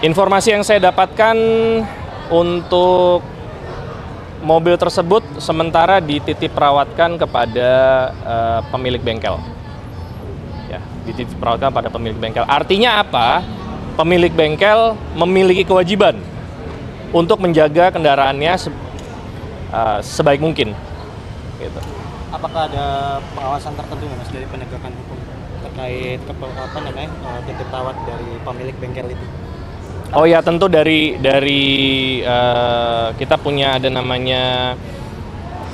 Informasi yang saya dapatkan untuk mobil tersebut sementara dititip perawatkan kepada pemilik bengkel. Ya, dititip perawatkan pada pemilik bengkel. Artinya apa? Pemilik bengkel memiliki kewajiban untuk menjaga kendaraannya sebaik mungkin. Gitu. Apakah ada pengawasan tertentu Mas dari penegakan hukum terkait titip perawat dari pemilik bengkel itu? Oh ya, tentu dari kita punya ada namanya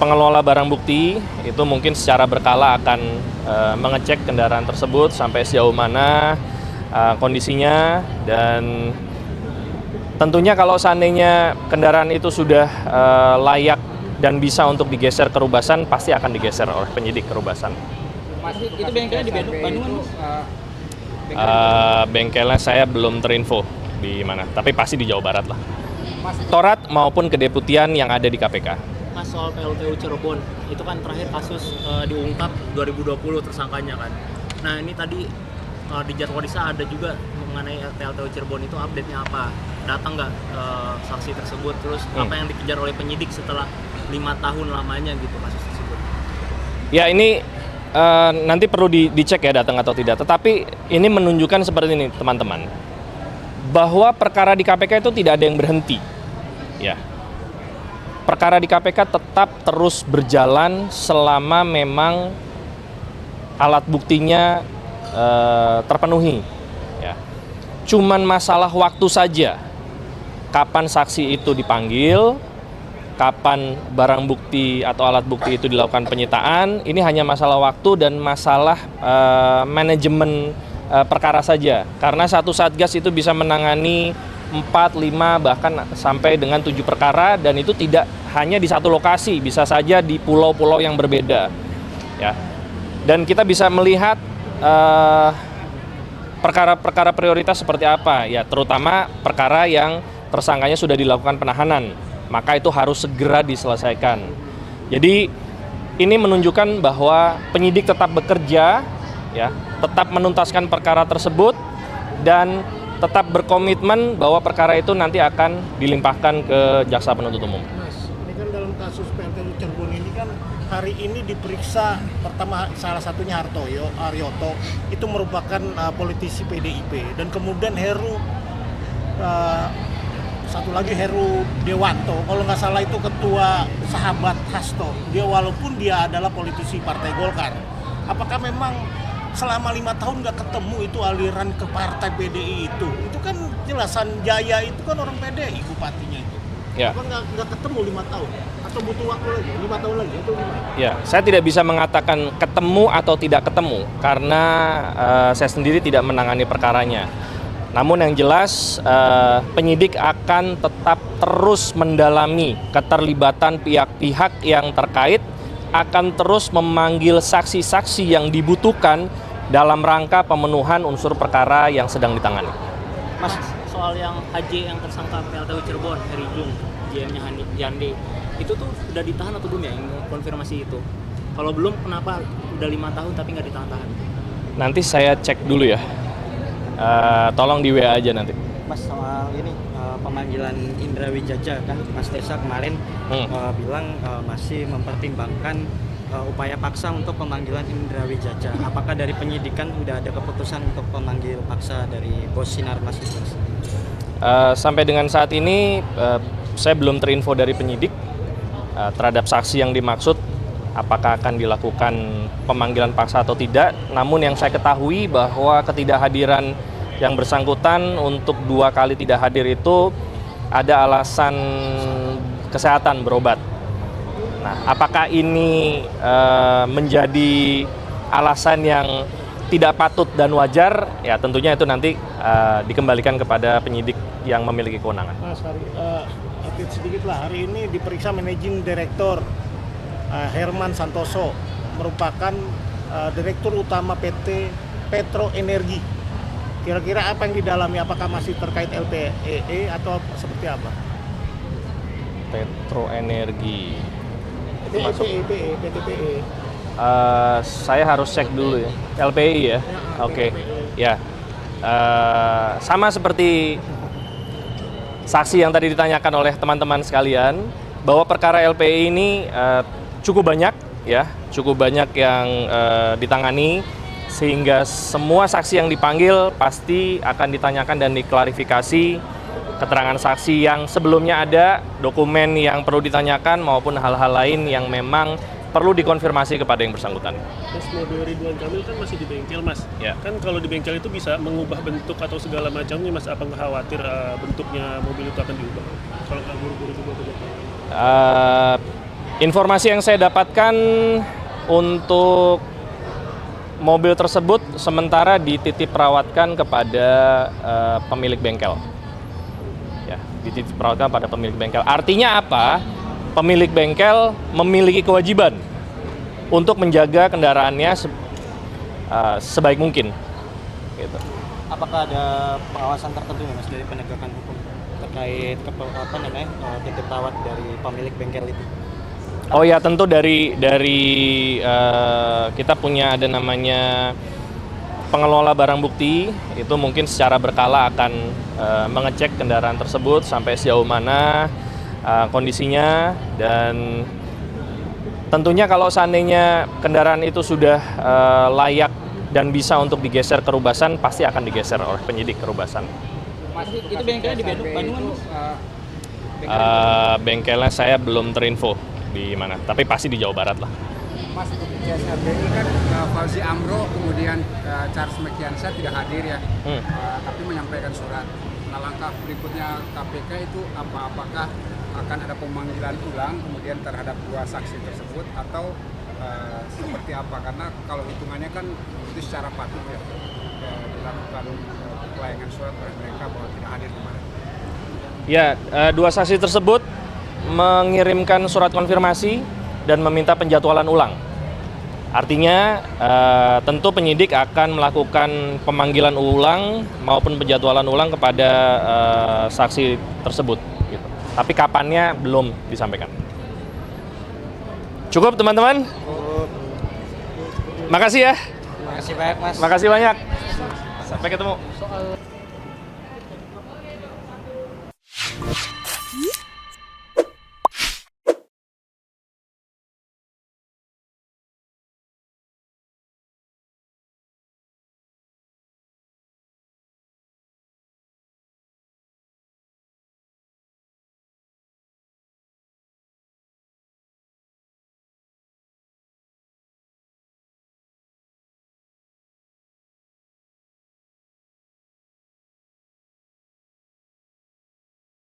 pengelola barang bukti, itu mungkin secara berkala akan mengecek kendaraan tersebut sampai sejauh mana kondisinya, dan tentunya kalau seandainya kendaraan itu sudah layak dan bisa untuk digeser ke Rubasan, pasti akan digeser oleh penyidik ke Rubasan. Mas, itu bengkelnya di Bandung? Bengkelnya saya belum terinfo di mana, tapi pasti di Jawa Barat lah. Torat maupun kedeputian yang ada di KPK. Mas, soal PLTU Cirebon, itu kan terakhir kasus diungkap 2020 tersangkanya kan. Nah ini tadi di Jadwalisa ada juga mengenai PLTU Cirebon, itu update-nya apa? Datang nggak saksi tersebut, terus apa yang dikejar oleh penyidik setelah 5 tahun lamanya gitu kasus tersebut? Ya ini nanti perlu dicek ya datang atau tidak, tetapi ini menunjukkan seperti ini teman-teman, bahwa perkara di KPK itu tidak ada yang berhenti. Ya, perkara di KPK tetap terus berjalan selama memang alat buktinya terpenuhi. Ya, cuman masalah waktu saja, kapan saksi itu dipanggil, kapan barang bukti atau alat bukti itu dilakukan penyitaan. Ini hanya masalah waktu dan masalah manajemen perkara saja, karena satu satgas itu bisa menangani 4, 5, bahkan sampai dengan 7 perkara, dan itu tidak hanya di satu lokasi, bisa saja di pulau-pulau yang berbeda ya. Dan kita bisa melihat perkara-perkara prioritas seperti apa ya, terutama perkara yang tersangkanya sudah dilakukan penahanan, maka itu harus segera diselesaikan. Jadi ini menunjukkan bahwa penyidik tetap bekerja ya, tetap menuntaskan perkara tersebut dan tetap berkomitmen bahwa perkara itu nanti akan dilimpahkan ke jaksa penuntut umum. Mas, ini kan dalam kasus PLTU Cirebon ini kan hari ini diperiksa pertama salah satunya Haryoto, itu merupakan politisi PDIP, dan kemudian satu lagi Heru Dewanto, kalau nggak salah itu ketua sahabat Hasto. Dia walaupun dia adalah politisi Partai Golkar, apakah memang selama 5 tahun nggak ketemu itu aliran ke partai PDI itu kan jelasan Jaya itu kan orang PDI bupatinya itu. Ya. Apa nggak ketemu 5 tahun atau butuh waktu lagi 5 tahun lagi atau gimana? Ya, saya tidak bisa mengatakan ketemu atau tidak ketemu karena saya sendiri tidak menangani perkaranya. Namun yang jelas penyidik akan tetap terus mendalami keterlibatan pihak-pihak yang terkait, akan terus memanggil saksi-saksi yang dibutuhkan dalam rangka pemenuhan unsur perkara yang sedang ditangani. Mas, soal yang HJ yang tersangka PLTU Cirebon, Heri Jung, JM-nya Yande, itu tuh udah ditahan atau belum ya, yang konfirmasi itu? Kalau belum, kenapa udah 5 tahun tapi nggak ditahan-tahan? Nanti saya cek dulu ya, tolong di WA aja nanti. Mas, soal ini pemanggilan Indra Wijaja kan Mas Tesa kemarin bilang masih mempertimbangkan upaya paksa untuk pemanggilan Indra Wijaja. Apakah dari penyidikan udah ada keputusan untuk memanggil paksa dari bos Sinarmas itu? Sampai dengan saat ini saya belum terinfo dari penyidik terhadap saksi yang dimaksud apakah akan dilakukan pemanggilan paksa atau tidak. Namun yang saya ketahui bahwa ketidakhadiran yang bersangkutan untuk 2 kali tidak hadir itu ada alasan kesehatan, berobat. Nah, apakah ini menjadi alasan yang tidak patut dan wajar? Ya tentunya itu nanti dikembalikan kepada penyidik yang memiliki kewenangan. Mas, update sedikit lah, hari ini diperiksa Managing Director Herman Santoso, merupakan Direktur Utama PT Petro Energi. Kira-kira apa yang didalami, apakah masih terkait LPEE atau seperti apa? Petro Energi. Itu masuk PTPE. Saya harus cek dulu ya. LPI ya. Oke. Ya. sama seperti saksi yang tadi ditanyakan oleh teman-teman sekalian, bahwa perkara LPI ini cukup banyak yang ditangani, sehingga semua saksi yang dipanggil pasti akan ditanyakan dan diklarifikasi keterangan saksi yang sebelumnya ada, dokumen yang perlu ditanyakan maupun hal-hal lain yang memang perlu dikonfirmasi kepada yang bersangkutan. Mas, mobil Ridwan Kamil kan masih di bengkel, Mas. Ya. Kan kalau di bengkel itu bisa mengubah bentuk atau segala macamnya, Mas. Apa nggak khawatir bentuknya mobil itu akan diubah? Kalau nggak buru-buru juga Informasi yang saya dapatkan untuk mobil tersebut sementara dititip perawatkan kepada pemilik bengkel. Ya, dititip perawatkan pada pemilik bengkel. Artinya apa? Pemilik bengkel memiliki kewajiban untuk menjaga kendaraannya sebaik mungkin. Gitu. Apakah ada pengawasan tertentu nih Mas dari penegakan hukum terkait titip perawat dari pemilik bengkel itu? Oh ya, tentu dari kita punya ada namanya pengelola barang bukti, itu mungkin secara berkala akan mengecek kendaraan tersebut sampai sejauh mana kondisinya, dan tentunya kalau seandainya kendaraan itu sudah layak dan bisa untuk digeser ke Rubasan, pasti akan digeser oleh penyidik ke Rubasan. Mas, itu bengkelnya di Bandung, bengkelnya saya belum terinfo di mana, tapi pasti di Jawa Barat lah. Mas, untuk CSRB ini kan Fauzi Amro kemudian Charles Mekiansyah tidak hadir ya, tapi menyampaikan surat. Nah, langkah berikutnya KPK itu apakah akan ada pemanggilan ulang kemudian terhadap dua saksi tersebut atau seperti apa? Karena kalau hitungannya kan itu secara patut ya dilakukan pelayangan surat oleh mereka bahwa tidak hadir kemarin. Ya, dua saksi tersebut mengirimkan surat konfirmasi dan meminta penjadwalan ulang. Artinya tentu penyidik akan melakukan pemanggilan ulang maupun penjadwalan ulang kepada saksi tersebut. Gitu. Tapi kapannya belum disampaikan. Cukup teman-teman? Makasih ya. Makasih banyak Mas. Makasih banyak. Sampai ketemu.